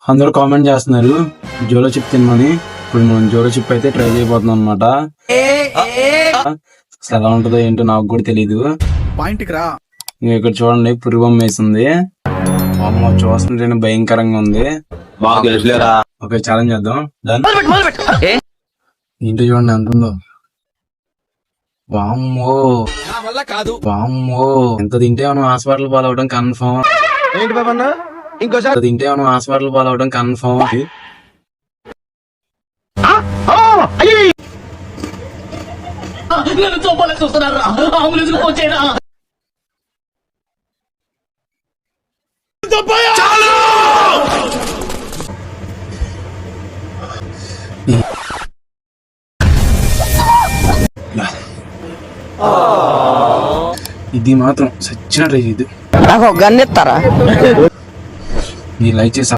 అందరూ కామెంట్ చేస్తున్నారు జోలో చిప్ తినమని. ఇప్పుడు మనం జోలో చిప్ అయితే ట్రై చేయబోతున్నాం అనమాట. అసలు ఎలా ఉంటుందో ఏంటో నాకు కూడా తెలీదు. ఇక్కడ చూడండి పురుగం వేసింది. అమ్మ చూస్తుంటేనే భయంకరంగా ఉంది. ఓకే ఛాలెంజ్ చేద్దాం. ఏంటో చూడండి ఎంత ఉందో. వామ్మో వామ్మో, ఎంత తింటే మనం హాస్పిటల్ పాలవడం కన్ఫర్మ్. తింటే మనం హాస్పిటల్ పాలవడం కన్ఫర్మ్. ఇది మాత్రం సచ్చిన ట్రై చేయద్దు. నాకు గన్నిస్తారా? మీరు లైక్ చేసి